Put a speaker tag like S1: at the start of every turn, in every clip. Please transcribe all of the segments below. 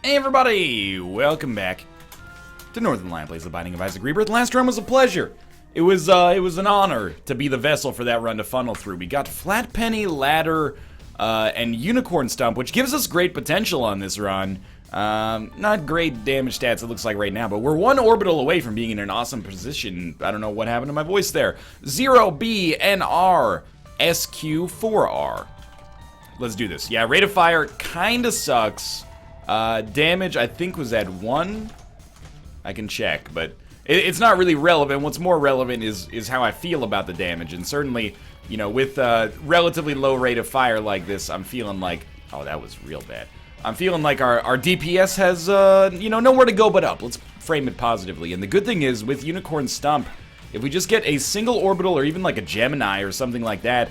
S1: Hey everybody, welcome back to Northern Lion Plays The Binding of Isaac Rebirth. Last run was a pleasure. It was an honor to be the vessel for that run to funnel through. We got Flat Penny, Ladder, and Unicorn Stump, which gives us great potential on this run. Not great damage stats it looks like right now, but we're one orbital away from being in an awesome position. I don't know what happened to my voice there. 0BNR SQ4R. Let's do this. Yeah, rate of fire kinda sucks. Damage, I think, was at 1. I can check, but it's not really relevant. What's more relevant is how I feel about the damage, and certainly, you know, with a relatively low rate of fire like this, I'm feeling like... Oh, that was real bad. I'm feeling like our DPS has, you know, nowhere to go but up. Let's frame it positively. And the good thing is, with Unicorn Stump, if we just get a single orbital or even like a Gemini or something like that,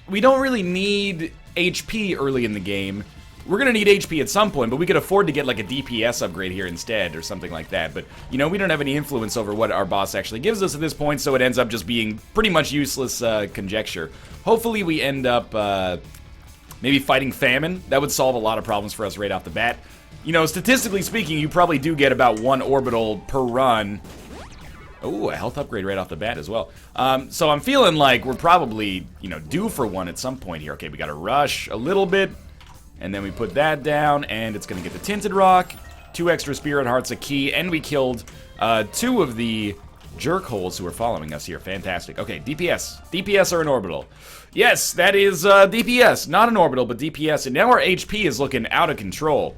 S1: we don't really need HP early in the game. We're gonna need HP at some point, but we could afford to get like a DPS upgrade here instead, or something like that. But, you know, we don't have any influence over what our boss actually gives us at this point, so it ends up just being pretty much useless conjecture. Hopefully we end up maybe fighting Famine. That would solve a lot of problems for us right off the bat. You know, statistically speaking, you probably do get about 1 orbital per run. Oh, a health upgrade right off the bat as well. So I'm feeling like we're probably, you know, due for one at some point here. Okay, we gotta rush a little bit. And then we put that down, and it's going to get the Tinted Rock, 2 extra Spirit Hearts, a key, and we killed 2 of the jerk holes who are following us here. Fantastic. Okay, DPS. DPS are an orbital. Yes, that is DPS. Not an orbital, but DPS. And now our HP is looking out of control.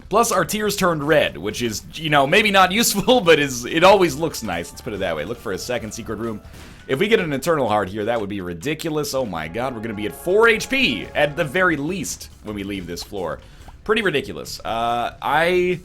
S1: Plus, our tears turned red, which is, you know, maybe not useful, but it always looks nice. Let's put it that way. Look for a second secret room. If we get an Eternal Heart here, that would be ridiculous. Oh my god, we're going to be at 4 HP at the very least when we leave this floor. Pretty ridiculous. If I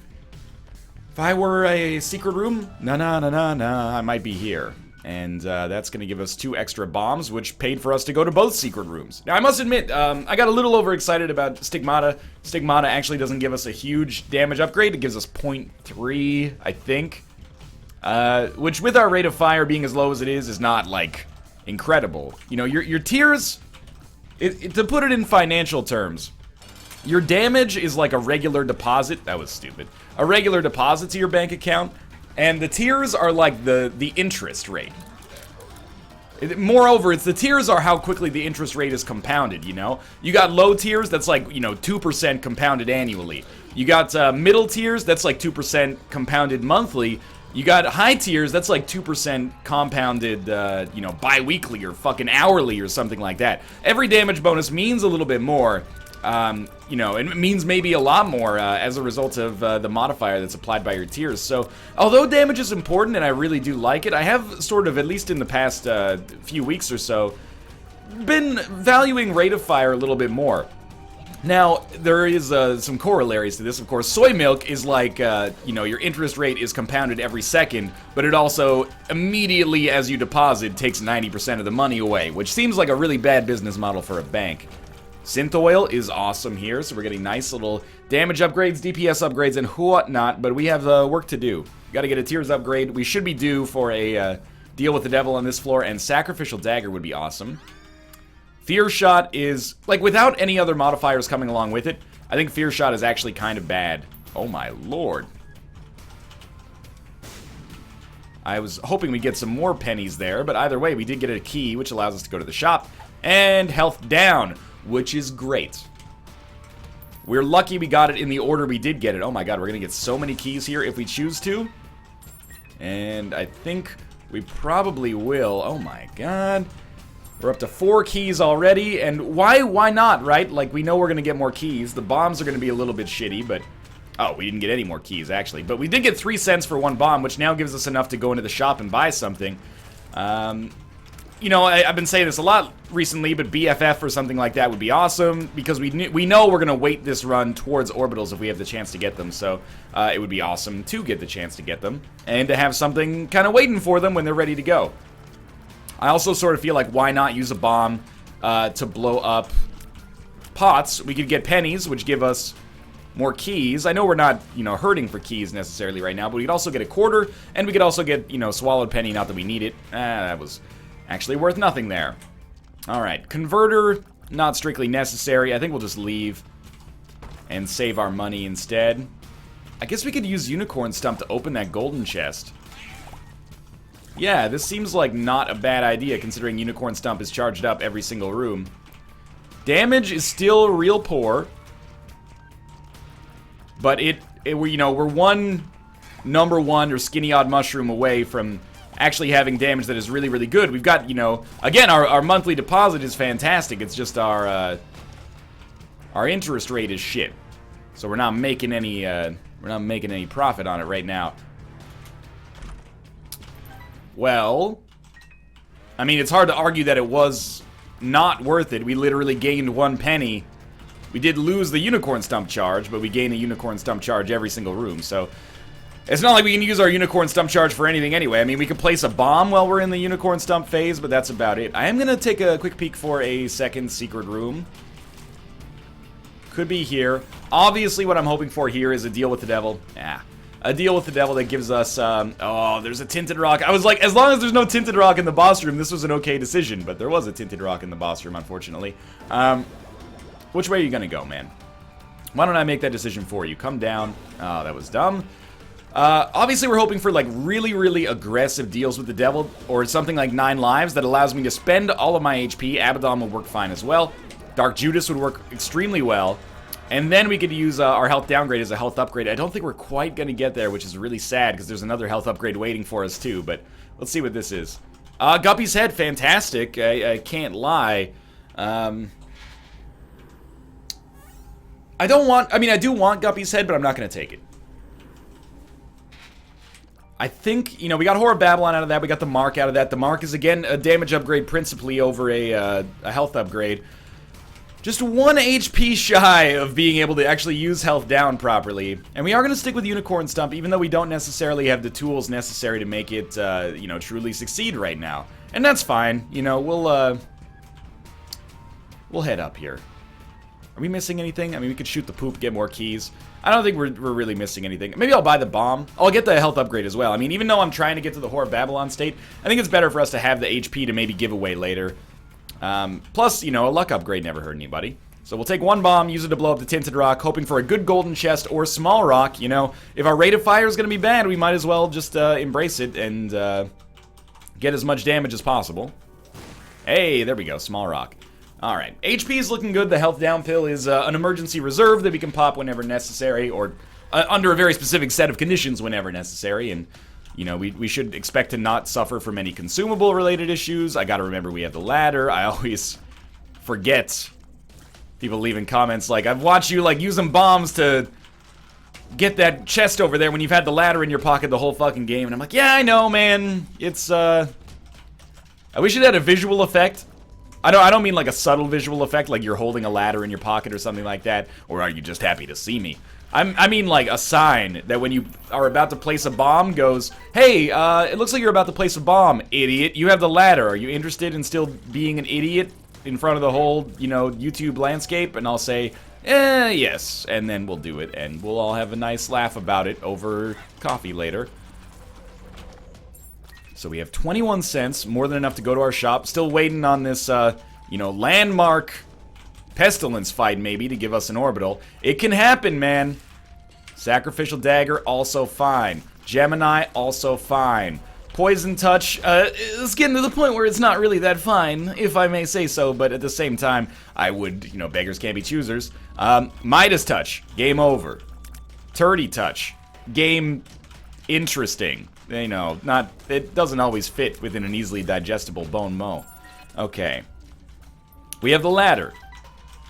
S1: were a secret room, I might be here. And that's going to give us 2 extra bombs, which paid for us to go to both secret rooms. Now, I must admit, I got a little overexcited about Stigmata. Stigmata actually doesn't give us a huge damage upgrade. It gives us 0.3, I think. Which, with our rate of fire being as low as it is not, like, incredible. You know, your tears, to put it in financial terms, your damage is like a regular deposit. That was stupid. A regular deposit to your bank account, and the tears are like the interest rate. Moreover, the tiers are how quickly the interest rate is compounded, you know? You got low tiers, that's like, you know, 2% compounded annually. You got middle tiers, that's like 2% compounded monthly. You got high tiers, that's like 2% compounded, you know, bi-weekly or fucking hourly or something like that. Every damage bonus means a little bit more, you know, and it means maybe a lot more as a result of the modifier that's applied by your tiers. So, although damage is important and I really do like it, I have sort of, at least in the past few weeks or so, been valuing rate of fire a little bit more. Now, there is some corollaries to this, of course. Soy milk is like, you know, your interest rate is compounded every second, but it also, immediately as you deposit, takes 90% of the money away, which seems like a really bad business model for a bank. Synth oil is awesome here, so we're getting nice little damage upgrades, DPS upgrades, and whatnot, but we have work to do. Gotta get a tiers upgrade. We should be due for a deal with the devil on this floor, and Sacrificial Dagger would be awesome. Fear Shot is, like, without any other modifiers coming along with it, I think Fear Shot is actually kind of bad. Oh my lord. I was hoping we'd get some more pennies there, but either way, we did get a key, which allows us to go to the shop, and health down, which is great. We're lucky we got it in the order we did get it. Oh my god, we're gonna get so many keys here if we choose to. And I think we probably will. Oh my god. We're up to 4 keys already, and why not, right? Like, we know we're gonna get more keys. The bombs are gonna be a little bit shitty, but... Oh, we didn't get any more keys, actually. But we did get 3 cents for 1 bomb, which now gives us enough to go into the shop and buy something. You know, I've been saying this a lot recently, but BFF or something like that would be awesome, because we know we're gonna weight this run towards orbitals if we have the chance to get them, so it would be awesome to get the chance to get them, and to have something kind of waiting for them when they're ready to go. I also sort of feel like, why not use a bomb to blow up pots? We could get pennies, which give us more keys. I know we're not, you know, hurting for keys necessarily right now, but we could also get a quarter, and we could also get, you know, Swallowed Penny, not that we need it. That was actually worth nothing there. Alright, Converter, not strictly necessary. I think we'll just leave. and save our money instead. I guess we could use Unicorn Stump to open that golden chest. Yeah, this seems like not a bad idea considering Unicorn Stump is charged up every single room. Damage is still real poor. But we're one number one or skinny odd mushroom away from actually having damage that is really, really good. We've got, again, our monthly deposit is fantastic. It's just our interest rate is shit. So we're not making any profit on it right now. Well, I mean, it's hard to argue that it was not worth it. We literally gained 1 penny. We did lose the Unicorn Stump charge, but we gain a Unicorn Stump charge every single room, so it's not like we can use our Unicorn Stump charge for anything anyway. I mean, we could place a bomb while we're in the Unicorn Stump phase, but that's about it. I am going to take a quick peek for a second secret room. Could be here. Obviously, what I'm hoping for here is a deal with the devil. Yeah. A deal with the devil that gives us, oh, there's a Tinted Rock. I was like, as long as there's no Tinted Rock in the boss room, this was an okay decision, but there was a Tinted Rock in the boss room, unfortunately. Which way are you gonna go, man? Why don't I make that decision for you? Come down. Oh, that was dumb. Obviously, we're hoping for, like, really, really aggressive deals with the devil, or something like 9 lives that allows me to spend all of my HP. Abaddon will work fine as well. Dark Judas would work extremely well. And then we could use our health downgrade as a health upgrade. I don't think we're quite going to get there, which is really sad, because there's another health upgrade waiting for us, too. But let's see what this is. Guppy's head, fantastic. I can't lie. I do want Guppy's head, but I'm not going to take it. I think, we got Horror Babylon out of that. We got the Mark out of that. The Mark is, again, a damage upgrade principally over a health upgrade. Just 1 HP shy of being able to actually use health down properly. And we are going to stick with Unicorn Stump, even though we don't necessarily have the tools necessary to make it, truly succeed right now. And that's fine. We'll head up here. Are we missing anything? I mean, we could shoot the poop, get more keys. I don't think we're really missing anything. Maybe I'll buy the bomb. I'll get the health upgrade as well. I mean, even though I'm trying to get to the Horror Babylon state, I think it's better for us to have the HP to maybe give away later. Plus, a luck upgrade never hurt anybody. So we'll take 1 bomb, use it to blow up the Tinted Rock, hoping for a good golden chest or small rock. If our rate of fire is going to be bad, we might as well just embrace it and get as much damage as possible. Hey, there we go, small rock. Alright, HP is looking good. The health down pill is an emergency reserve that we can pop whenever necessary, or under a very specific set of conditions whenever necessary, and we should expect to not suffer from any consumable-related issues. I gotta remember we have the ladder. I always forget. People leaving comments like, I've watched you, use some bombs to get that chest over there when you've had the ladder in your pocket the whole fucking game. And I'm like, yeah, I know, man. It's, I wish it had a visual effect. I don't mean like a subtle visual effect, like you're holding a ladder in your pocket or something like that. Or are you just happy to see me? I mean like a sign that when you are about to place a bomb goes, hey, it looks like you're about to place a bomb, idiot. You have the ladder. Are you interested in still being an idiot in front of the whole, YouTube landscape? And I'll say, yes. And then we'll do it, and we'll all have a nice laugh about it over coffee later. So we have 21 cents, more than enough to go to our shop. Still waiting on this, landmark pestilence fight, maybe, to give us an orbital. It can happen, man. Sacrificial Dagger, also fine. Gemini, also fine. Poison Touch, it's getting to the point where it's not really that fine, if I may say so, but at the same time, I would, beggars can't be choosers. Midas Touch, game over. Turdy Touch, game interesting. It doesn't always fit within an easily digestible bone mo. Okay. We have the ladder.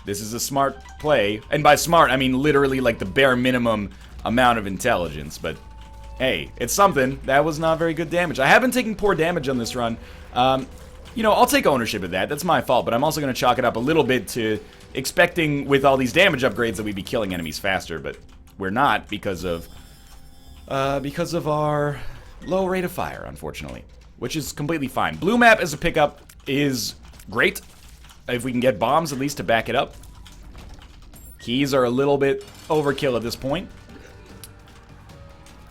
S1: This is a smart play. And by smart, I mean literally like the bare minimum amount of intelligence. But, hey, it's something. That was not very good damage. I have been taking poor damage on this run. I'll take ownership of that. That's my fault. But I'm also going to chalk it up a little bit to expecting with all these damage upgrades that we'd be killing enemies faster. But we're not because of our low rate of fire, unfortunately. Which is completely fine. Blue map as a pickup is great. If we can get bombs at least to back it up. Keys are a little bit overkill at this point.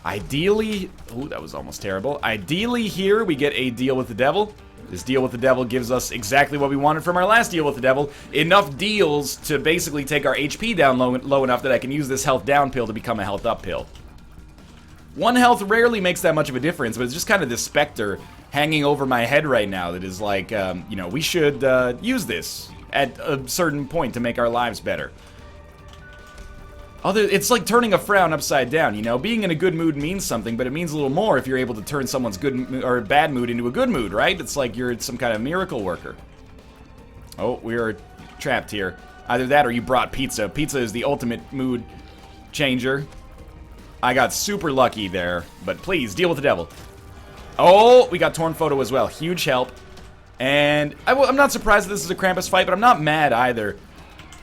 S1: Ideally... Ooh, that was almost terrible. Ideally here, we get a deal with the devil. This deal with the devil gives us exactly what we wanted from our last deal with the devil. Enough deals to basically take our HP down low enough that I can use this health down pill to become a health up pill. One health rarely makes that much of a difference, but it's just kind of this specter hanging over my head right now that is like, you know, we should use this at a certain point to make our lives better. It's like turning a frown upside down, you know? Being in a good mood means something, but it means a little more if you're able to turn someone's good or bad mood into a good mood, right? It's like you're some kind of miracle worker. Oh, we are trapped here. Either that or you brought pizza. Pizza is the ultimate mood changer. I got super lucky there, but please, deal with the devil. Oh, we got torn photo as well. Huge help. And I'm not surprised that this is a Krampus fight, but I'm not mad either.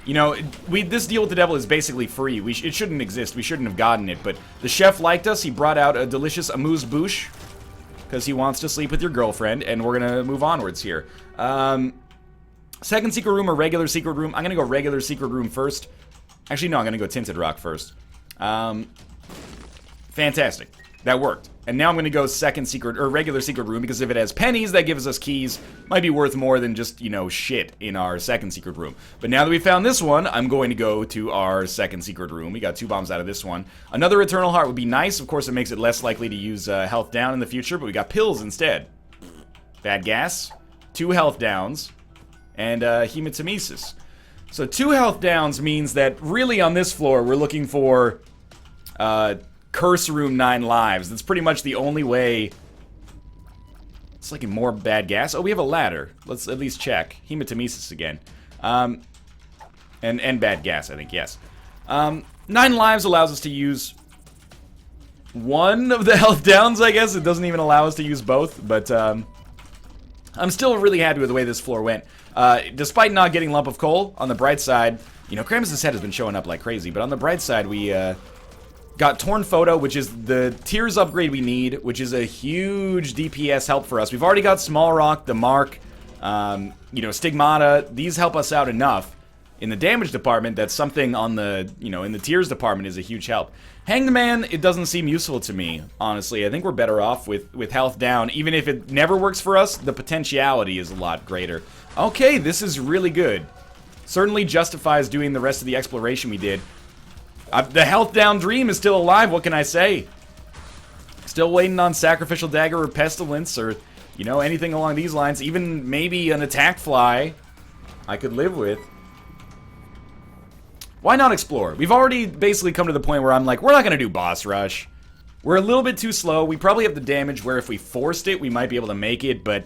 S1: You know, this deal with the devil is basically free. It shouldn't exist. We shouldn't have gotten it, but the chef liked us. He brought out a delicious amuse-bouche because he wants to sleep with your girlfriend, and we're going to move onwards here. Second secret room or regular secret room? I'm going to go regular secret room first. Actually, no, I'm going to go tinted rock first. Fantastic. That worked. And now I'm going to go second secret, or regular secret room, because if it has pennies, that gives us keys. Might be worth more than just, you know, shit in our second secret room. But now that we found this one, I'm going to go to our second secret room. We got 2 bombs out of this one. Another Eternal Heart would be nice. Of course, it makes it less likely to use health down in the future, but we got pills instead. Bad gas, 2 health downs, and hematemesis. So 2 health downs means that really on this floor, we're looking for... Curse room 9 lives. That's pretty much the only way. It's like more bad gas. Oh, we have a ladder. Let's at least check. Hematemesis again. And bad gas, I think, yes. 9 lives allows us to use 1 of the health downs, I guess. It doesn't even allow us to use both, but I'm still really happy with the way this floor went. Despite not getting lump of coal, on the bright side, you know, Krampus' head has been showing up like crazy, but on the bright side, we, got Torn Photo, which is the tiers upgrade we need, which is a huge DPS help for us. We've already got Small Rock, the Mark, you know, Stigmata. These help us out enough. In the damage department, that's something on the, you know, in the tiers department is a huge help. Hanged Man, it doesn't seem useful to me, honestly. I think we're better off with health down. Even if it never works for us, the potentiality is a lot greater. Okay, this is really good. Certainly justifies doing the rest of the exploration we did. The health down dream is still alive, what can I say? Still waiting on Sacrificial Dagger or Pestilence or, you know, anything along these lines. Even maybe an Attack Fly I could live with. Why not explore? We've already basically come to the point where I'm like, we're not going to do boss rush. We're a little bit too slow. We probably have the damage where if we forced it, we might be able to make it, but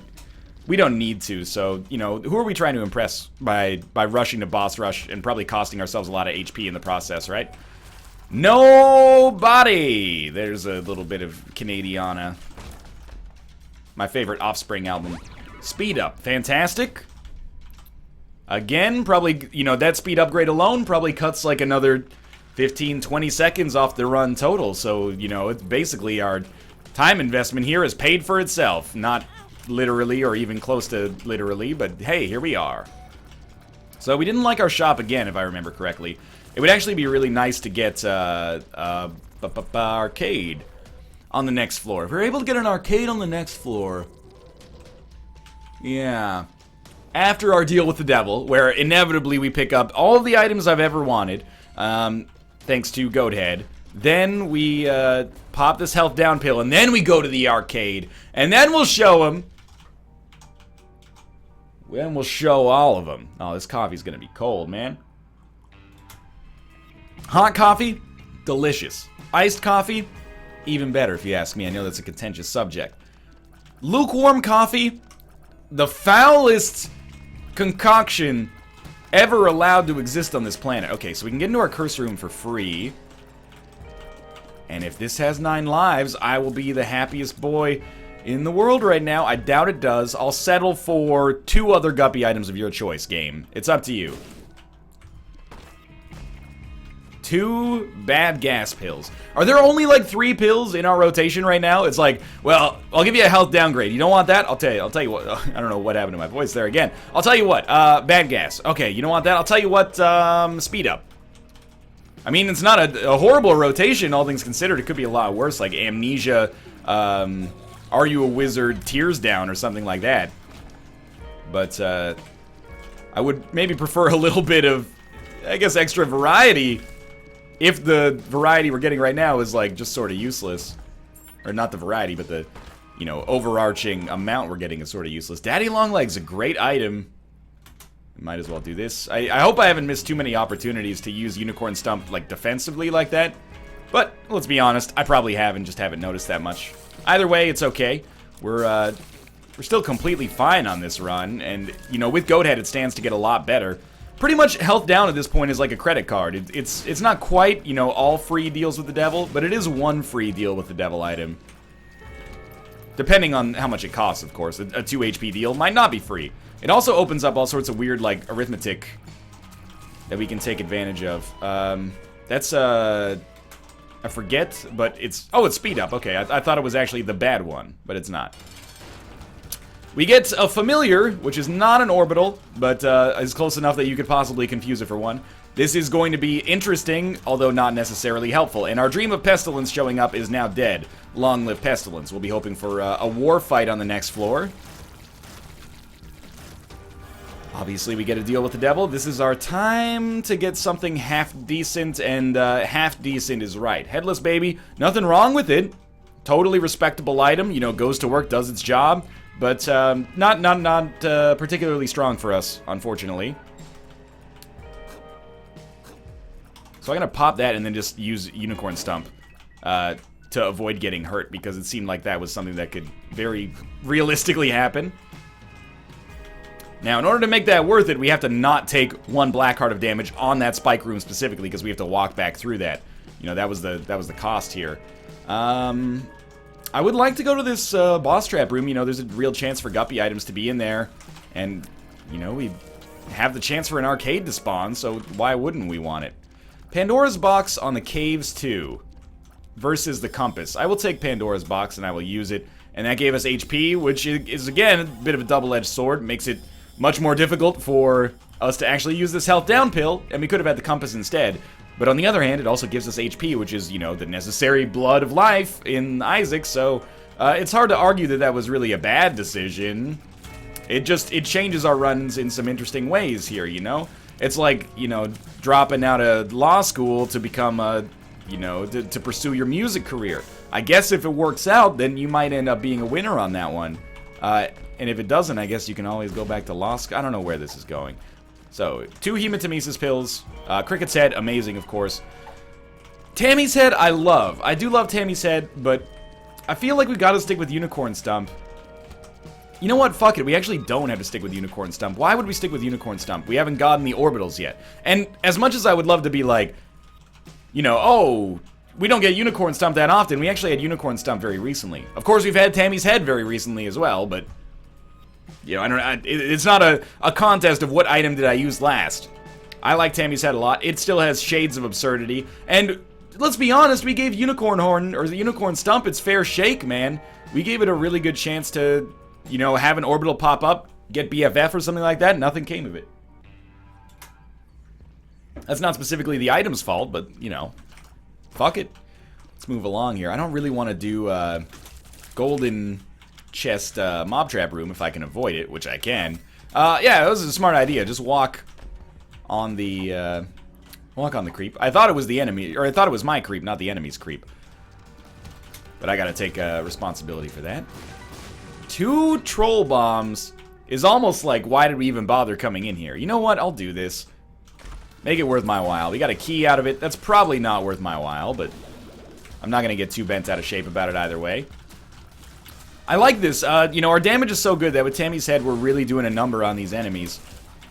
S1: we don't need to. So, you know, who are we trying to impress by rushing to boss rush and probably costing ourselves a lot of HP in the process, right? Nobody! There's a little bit of Canadiana. My favorite Offspring album. Speed up. Fantastic. Again, probably, you know, that speed upgrade alone probably cuts like another 15, 20 seconds off the run total. So, you know, it's basically our time investment here is paid for itself. Not literally or even close to literally, but hey, here we are. So we didn't like our shop again, if I remember correctly. It would actually be really nice to get arcade on the next floor. If we're able to get an arcade on the next floor, yeah. After our deal with the devil, where inevitably we pick up all of the items I've ever wanted, thanks to Goathead, then we pop this health down pill, and then we go to the arcade, and then we'll show them. Then we'll show all of them. Oh, this coffee's gonna be cold, man. Hot coffee, delicious. Iced coffee, even better if you ask me. I know that's a contentious subject. Lukewarm coffee, the foulest concoction ever allowed to exist on this planet. Okay, so we can get into our curse room for free. And if this has 9 lives, I will be the happiest boy in the world right now. I doubt it does. I'll settle for 2 other Guppy items of your choice, game. It's up to you. 2 bad gas pills. Are there only like 3 pills in our rotation right now? It's like, well, I'll give you a health downgrade. You don't want that? I'll tell you what. I don't know what happened to my voice there again. I'll tell you what. Bad gas. Okay, you don't want that? I'll tell you what. Speed up. I mean, it's not a horrible rotation, all things considered. It could be a lot worse, like Amnesia, Are You a Wizard, Tears Down, or something like that. But, I would maybe prefer a little bit of, I guess, extra variety if the variety we're getting right now is, like, just sort of useless. Or not the variety, but the, you know, overarching amount we're getting is sort of useless. Daddy Longleg's a great item. Might as well do this. I hope I haven't missed too many opportunities to use Unicorn Stump, like, defensively like that. But, let's be honest, I probably haven't, just haven't noticed that much. Either way, it's okay. We're still completely fine on this run, and, you know, with Goathead, it stands to get a lot better. Pretty much health down at this point is like a credit card. It's not quite, you know, all free deals with the devil, but it is one free deal with the devil item. Depending on how much it costs, of course. A 2 HP deal might not be free. It also opens up all sorts of weird, like, arithmetic that we can take advantage of. That's, I forget, but it's... Oh, it's speed up. Okay, I thought it was actually the bad one, but it's not. We get a familiar, which is not an orbital, but is close enough that you could possibly confuse it for one. This is going to be interesting, although not necessarily helpful. And our dream of Pestilence showing up is now dead. Long live Pestilence. We'll be hoping for a war fight on the next floor. Obviously, we get a deal with the devil. This is our time to get something half-decent, and half-decent is right. Headless Baby, nothing wrong with it. Totally respectable item, you know, goes to work, does its job. But not particularly strong for us, unfortunately. So I'm going to pop that and then just use Unicorn Stump to avoid getting hurt, because it seemed like that was something that could very realistically happen. Now, in order to make that worth it, we have to not take 1 black heart of damage on that spike room specifically, because we have to walk back through that. You know, that was the cost here. I would like to go to this boss trap room. You know, there's a real chance for Guppy items to be in there. And, you know, we have the chance for an arcade to spawn, so why wouldn't we want it? Pandora's box on the caves 2 versus the compass. I will take Pandora's box and I will use it. And that gave us HP, which is, again, a bit of a double-edged sword. Makes it much more difficult for us to actually use this health down pill, and we could have had the compass instead. But on the other hand, it also gives us HP, which is, you know, the necessary blood of life in Isaac, so it's hard to argue that that was really a bad decision. It changes our runs in some interesting ways here, you know? It's like, you know, dropping out of law school to become a, you know, to pursue your music career. I guess if it works out, then you might end up being a winner on that one. And if it doesn't, I guess you can always go back to law school. I don't know where this is going. So, 2 hematemesis pills. Cricket's head, amazing, of course. Tammy's head, I love. I do love Tammy's head, but I feel like we gotta stick with Unicorn Stump. You know what? Fuck it. We actually don't have to stick with Unicorn Stump. Why would we stick with Unicorn Stump? We haven't gotten the orbitals yet. And as much as I would love to be like, you know, oh, we don't get Unicorn Stump that often. We actually had Unicorn Stump very recently. Of course, we've had Tammy's head very recently as well, but... You know, it's not a contest of what item did I use last. I like Tammy's head a lot. It still has shades of absurdity. And let's be honest, we gave Unicorn Horn, or the Unicorn Stump, its fair shake, man. We gave it a really good chance to, you know, have an orbital pop up, get BFF or something like that. Nothing came of it. That's not specifically the item's fault, but, you know, fuck it. Let's move along here. I don't really want to do golden... chest mob trap room if I can avoid it, which I can. Yeah, that was a smart idea. Just walk on the creep. I thought it was the enemy, or I thought it was my creep, not the enemy's creep. But I gotta take responsibility for that. 2 troll bombs is almost like, why did we even bother coming in here? You know what? I'll do this. Make it worth my while. We got a key out of it. That's probably not worth my while, but I'm not gonna get too bent out of shape about it either way. I like this. You know, our damage is so good that with Tammy's head, we're really doing a number on these enemies.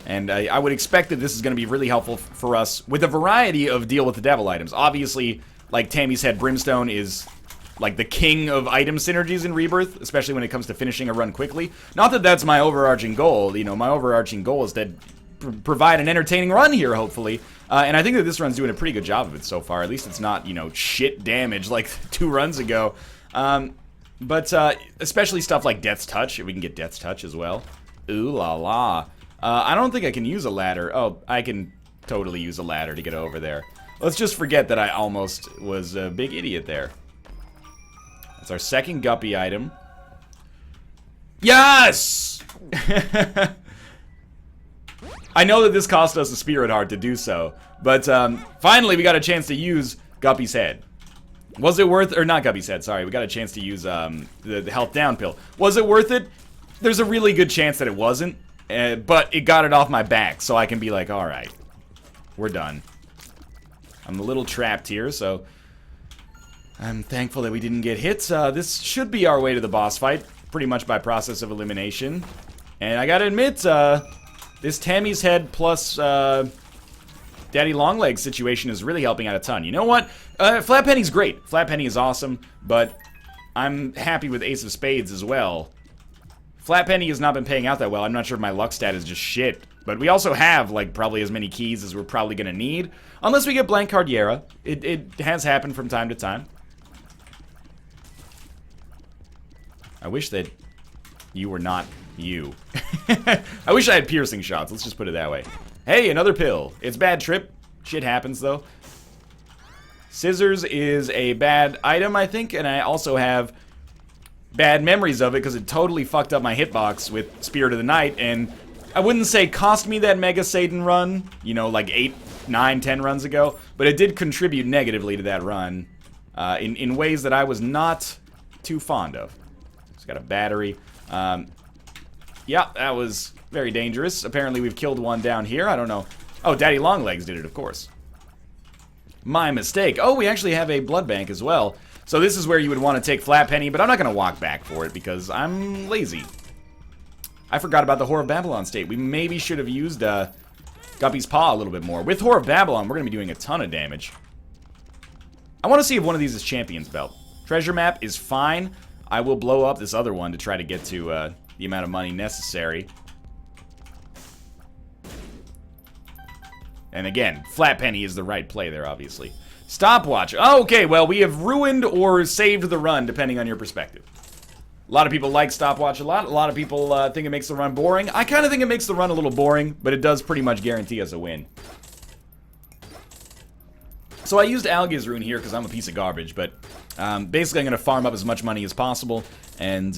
S1: And I would expect that this is going to be really helpful for us with a variety of deal with the devil items. Obviously, like Tammy's head, Brimstone is like the king of item synergies in Rebirth, especially when it comes to finishing a run quickly. Not that that's my overarching goal. You know, my overarching goal is to provide an entertaining run here, hopefully. And I think that this run's doing a pretty good job of it so far. At least it's not, you know, shit damage like 2 runs ago. But especially stuff like Death's Touch, if we can get Death's Touch as well. Ooh la la. I don't think I can use a ladder. Oh, I can totally use a ladder to get over there. Let's just forget that I almost was a big idiot there. That's our second Guppy item. Yes! I know that this cost us a Spirit Heart to do so, but finally we got a chance to use Guppy's head. Was it worth, or not Guppy's head, sorry, we got a chance to use the health down pill. Was it worth it? There's a really good chance that it wasn't, but it got it off my back, so I can be like, alright, we're done. I'm a little trapped here, so I'm thankful that we didn't get hit. This should be our way to the boss fight, pretty much by process of elimination. And I gotta admit, this Tammy's head plus Daddy Longlegs situation is really helping out a ton. You know what? Flat Penny's great. Flat Penny is awesome, but I'm happy with Ace of Spades as well. Flat Penny has not been paying out that well. I'm not sure if my luck stat is just shit. But we also have, like, probably as many keys as we're probably gonna need. Unless we get Blank Cardiera. It has happened from time to time. I wish that you were not you. I wish I had piercing shots. Let's just put it that way. Hey, another pill. It's bad trip. Shit happens, though. Scissors is a bad item, I think, and I also have bad memories of it because it totally fucked up my hitbox with Spirit of the Night, and I wouldn't say cost me that Mega Satan run, you know, like 8, 9, 10 runs ago, but it did contribute negatively to that run in ways that I was not too fond of. It's got a battery. Yeah, that was very dangerous. Apparently we've killed one down here. I don't know. Oh, Daddy Longlegs did it, of course. My mistake. Oh, we actually have a blood bank as well. So this is where you would want to take Flat Penny, but I'm not going to walk back for it because I'm lazy. I forgot about the Whore of Babylon state. We maybe should have used Guppy's Paw a little bit more. With Whore of Babylon, we're going to be doing a ton of damage. I want to see if one of these is Champion's Belt. Treasure map is fine. I will blow up this other one to try to get to the amount of money necessary. And again, Flat Penny is the right play there, obviously. Stopwatch. Oh, okay, well, we have ruined or saved the run, depending on your perspective. A lot of people like Stopwatch a lot. A lot of people think it makes the run boring. I kind of think it makes the run a little boring, but it does pretty much guarantee us a win. So I used Alga's Rune here because I'm a piece of garbage, but basically I'm going to farm up as much money as possible. And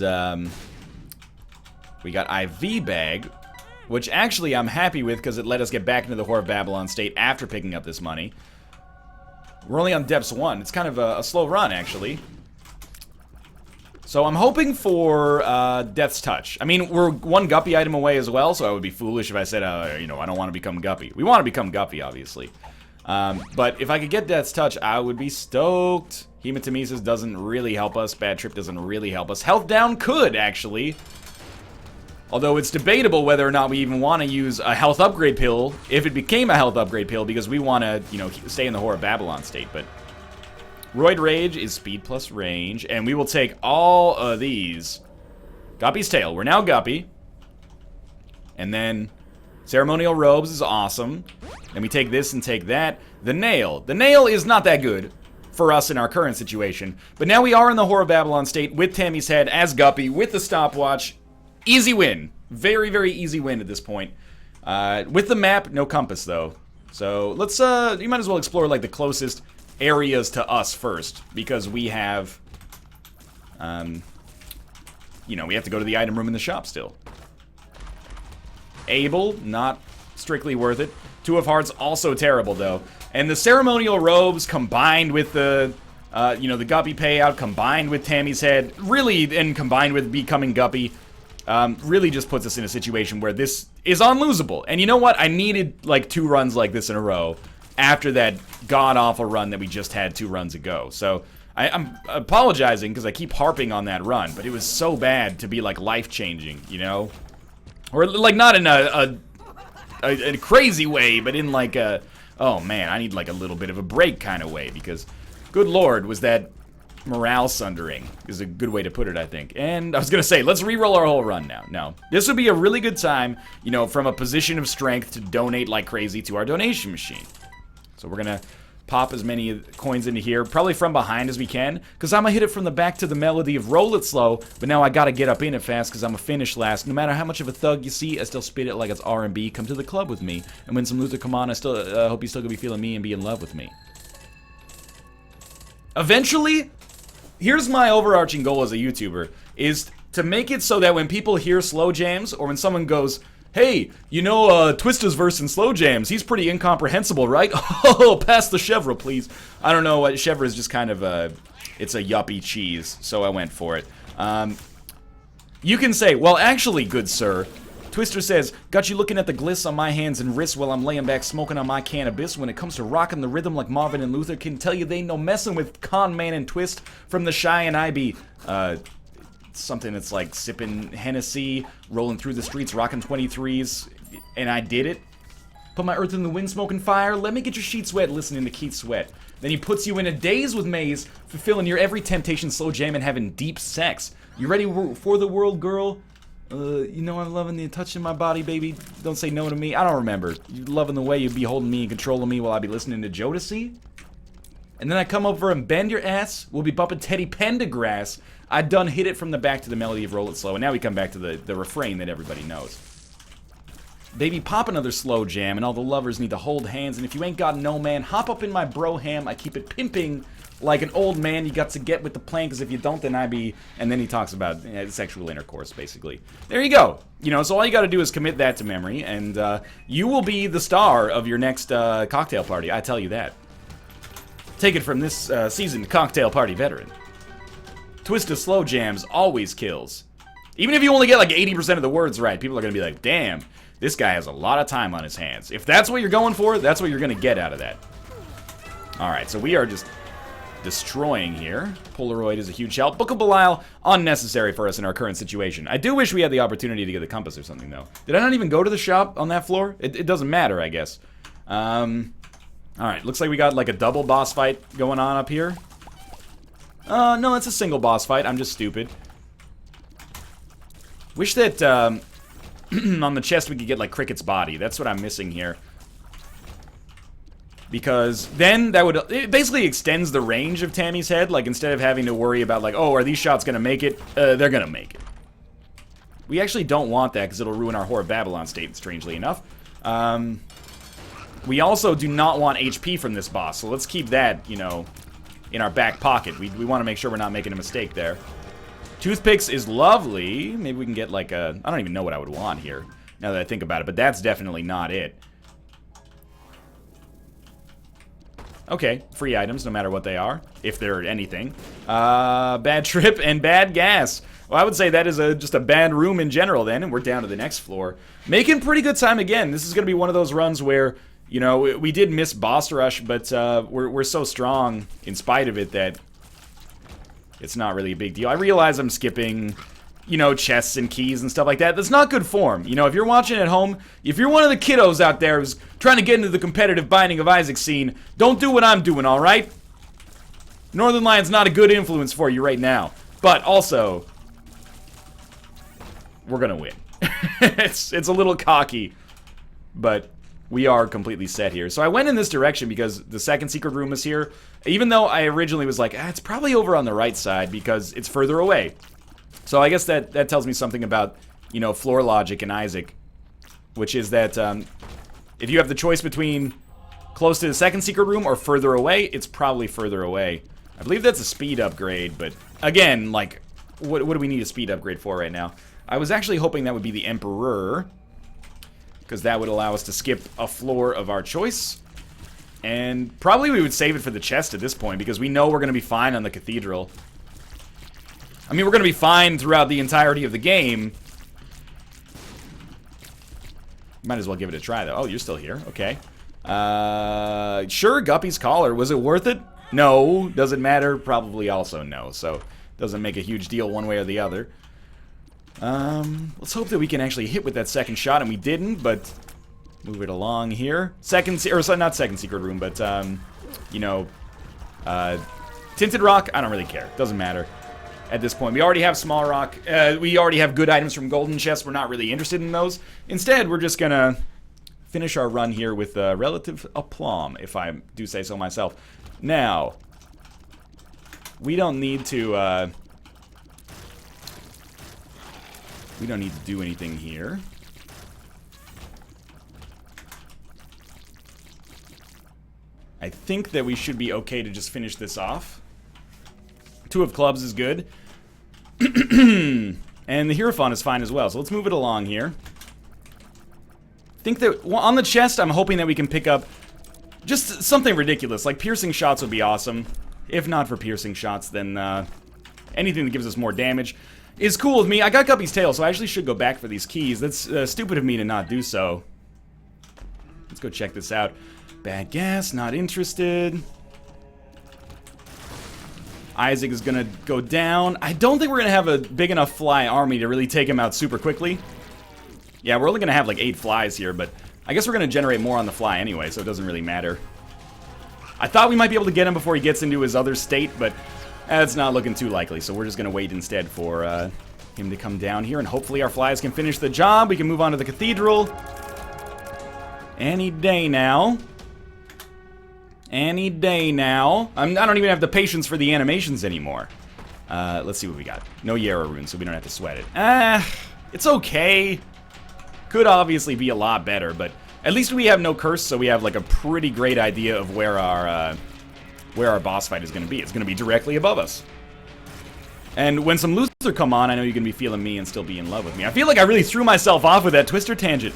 S1: we got IV Bag, which actually I'm happy with because it let us get back into the Whore of Babylon state after picking up this money. We're only on Depths 1. It's kind of a slow run, actually. So I'm hoping for Death's Touch. I mean, we're one Guppy item away as well, so I would be foolish if I said, you know, I don't want to become Guppy. We want to become Guppy, obviously. But if I could get Death's Touch, I would be stoked. Hematemesis doesn't really help us. Bad Trip doesn't really help us. Health Down could, actually. Although it's debatable whether or not we even want to use a health upgrade pill if it became a health upgrade pill because we want to, you know, stay in the Whore of Babylon state. But Roid Rage is speed plus range, and we will take all of these. Guppy's Tail. We're now Guppy. And then Ceremonial Robes is awesome. Then we take this and take that. The Nail. The Nail is not that good for us in our current situation. But now we are in the Whore of Babylon state with Tammy's head as Guppy with the stopwatch. Easy win. Very, very easy win at this point. With the map, no compass, though. So, let's, you might as well explore, like, the closest areas to us first. Because we have, you know, we have to go to the item room in the shop still. Abel, not strictly worth it. Two of Hearts, also terrible, though. And the Ceremonial Robes combined with the, you know, the Guppy payout, combined with Tammy's head, really, and combined with becoming Guppy, really just puts us in a situation where this is unlosable. And you know what? I needed, like, 2 runs like this in a row after that god-awful run that we just had 2 runs ago. So, I'm apologizing because I keep harping on that run, but it was so bad to be, like, life-changing, you know? Or, like, not in a crazy way, but in, like, a, oh, man, I need, like, a little bit of a break kind of way, because, good lord, was that morale sundering is a good way to put it, I think. And I was gonna say, let's re-roll our whole run now. No, this would be a really good time, you know, from a position of strength to donate like crazy to our donation machine. So we're gonna pop as many coins into here, probably from behind as we can, because I'm gonna hit it from the back to the melody of Roll It Slow, but now I gotta get up in it fast because I'm a finish last. No matter how much of a thug you see, I still spit it like it's R&B. Come to the club with me, and when some loser come on, I still hope you still gonna be feeling me and be in love with me. Eventually, here's my overarching goal as a YouTuber, is to make it so that when people hear slow jams, or when someone goes, hey, you know Twista's verse in slow jams, he's pretty incomprehensible, right? Oh, pass the chèvre, please. I don't know what, chèvre is just kind of it's a yuppie cheese, so I went for it. You can say, well, actually, good sir, Twister says, got you looking at the gliss on my hands and wrists while I'm laying back smoking on my cannabis. When it comes to rocking the rhythm like Marvin and Luther, can tell you they ain't no messing with Con Man and Twist from the Shy and I be, something that's like sipping Hennessy, rolling through the streets, rocking 23s, and I did it. Put my earth in the wind, smoking fire, let me get your sheets wet, listening to Keith Sweat. Then he puts you in a daze with Maze, fulfilling your every temptation, slow jam, and having deep sex. You ready for the world, girl? You know I'm loving the touching my body, baby. Don't say no to me. I don't remember. You loving the way you be holding me and controlling me while I be listening to Jodeci? And then I come over and bend your ass. We'll be bumping Teddy Pendergrass. I done hit it from the back to the melody of Roll It Slow. And now we come back to the refrain that everybody knows. Baby, pop another slow jam, and all the lovers need to hold hands. And if you ain't got no man, hop up in my bro ham. I keep it pimping like an old man. You got to get with the plan, because if you don't, then I be... And then he talks about sexual intercourse, basically. There you go. You know, so all you got to do is commit that to memory, and you will be the star of your next cocktail party. I tell you that. Take it from this seasoned cocktail party veteran. Twist of slow jams always kills. Even if you only get like 80% of the words right, people are going to be like, damn, this guy has a lot of time on his hands. If that's what you're going for, that's what you're going to get out of that. Alright, so we are just destroying here. Polaroid is a huge help. Book of Belial, unnecessary for us in our current situation. I do wish we had the opportunity to get the compass or something, though. Did I not even go to the shop on that floor? It doesn't matter, I guess. Alright, looks like we got like a double boss fight going on up here. No, it's a single boss fight. I'm just stupid. Wish that, on the chest we could get, like, Cricket's body. That's what I'm missing here. Because then that would... It basically extends the range of Tammy's head. Like, instead of having to worry about, like, oh, are these shots gonna make it? They're gonna make it. We actually don't want that, because it'll ruin our Whore of Babylon state, strangely enough. We also do not want HP from this boss, so let's keep that, you know, in our back pocket. We want to make sure we're not making a mistake there. Toothpicks is lovely. Maybe we can get like a... I don't even know what I would want here, now that I think about it, but that's definitely not it. Okay, free items, no matter what they are, if they're anything. Bad trip and bad gas. Well, I would say that is just a bad room in general then, and we're down to the next floor. Making pretty good time again. This is going to be one of those runs where, you know, we did miss boss rush, but we're so strong in spite of it that it's not really a big deal. I realize I'm skipping, you know, chests and keys and stuff like that. That's not good form. You know, if you're watching at home, if you're one of the kiddos out there who's trying to get into the competitive Binding of Isaac scene, don't do what I'm doing, alright? Northern Lion's not a good influence for you right now. But also, we're gonna win. It's a little cocky, but we are completely set here. So I went in this direction because the second secret room is here. Even though I originally was like, it's probably over on the right side because it's further away. So I guess that tells me something about, you know, floor logic in Isaac. Which is that if you have the choice between close to the second secret room or further away, it's probably further away. I believe that's a speed upgrade, but again, like, what do we need a speed upgrade for right now? I was actually hoping that would be the Emperor, because that would allow us to skip a floor of our choice. And probably we would save it for the chest at this point, because we know we're going to be fine on the Cathedral. I mean, we're going to be fine throughout the entirety of the game. Might as well give it a try, though. Oh, you're still here. Okay. Sure, Guppy's collar. Was it worth it? No. Does it matter? Probably also no. So, doesn't make a huge deal one way or the other. Let's hope that we can actually hit with that second shot, and we didn't, but move it along here. Not second secret room, but, you know, Tinted Rock, I don't really care. Doesn't matter at this point. We already have Small Rock. We already have good items from Golden Chest. We're not really interested in those. Instead, we're just gonna finish our run here with relative aplomb, if I do say so myself. Now, we don't need to, we don't need to do anything here. I think that we should be okay to just finish this off. Two of clubs is good. And the Hierophant is fine as well, so let's move it along here. I think that on the chest, I'm hoping that we can pick up just something ridiculous. Like piercing shots would be awesome. If not for piercing shots, then anything that gives us more damage is cool with me. I got Guppy's tail, so I actually should go back for these keys. That's stupid of me to not do so. Let's go check this out. Bad gas, not interested. Isaac is gonna go down. I don't think we're gonna have a big enough fly army to really take him out super quickly. Yeah, we're only gonna have like 8 flies here, but I guess we're gonna generate more on the fly anyway, so it doesn't really matter. I thought we might be able to get him before he gets into his other state, but that's not looking too likely, so we're just gonna wait instead for him to come down here, and hopefully our flies can finish the job. We can move on to the cathedral. Any day now. Any day now. I don't even have the patience for the animations anymore. Let's see what we got. No Yarrow rune, so we don't have to sweat it. It's okay. Could obviously be a lot better, but at least we have no curse, so we have like a pretty great idea of where our boss fight is going to be. It's going to be directly above us. And when some losers come on, I know you're going to be feeling me and still be in love with me. I feel like I really threw myself off with that twister tangent.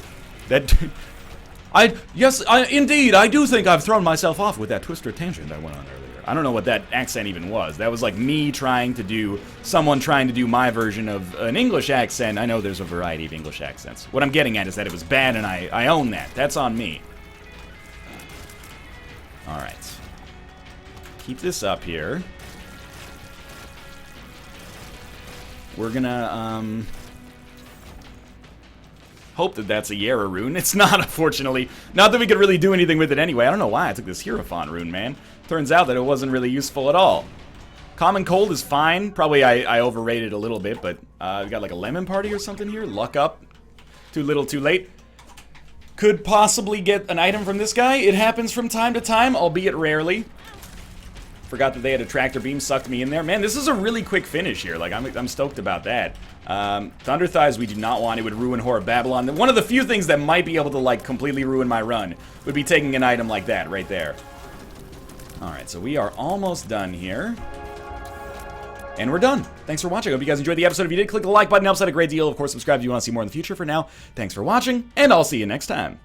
S1: Indeed, I do think I've thrown myself off with that twister tangent I went on earlier. I don't know what that accent even was. That was like me someone trying to do my version of an English accent. I know there's a variety of English accents. What I'm getting at is that it was bad, and I own that. That's on me. Alright. Keep this up here. We're gonna, hope that that's a Yarrow rune. It's not, unfortunately. Not that we could really do anything with it anyway. I don't know why I took this Hierophant rune, man. Turns out that it wasn't really useful at all. Common Cold is fine. Probably I overrated a little bit, but we got like a lemon party or something here. Luck up. Too little, too late. Could possibly get an item from this guy. It happens from time to time, albeit rarely. Forgot that they had a tractor beam, sucked me in there. Man, this is a really quick finish here. Like, I'm stoked about that. Thunder Thighs we do not want. It would ruin Whore of Babylon. One of the few things that might be able to, like, completely ruin my run would be taking an item like that right there. Alright, so we are almost done here. And we're done. Thanks for watching. I hope you guys enjoyed the episode. If you did, click the like button. It helps out a great deal. Of course, subscribe if you want to see more in the future. For now, thanks for watching, and I'll see you next time.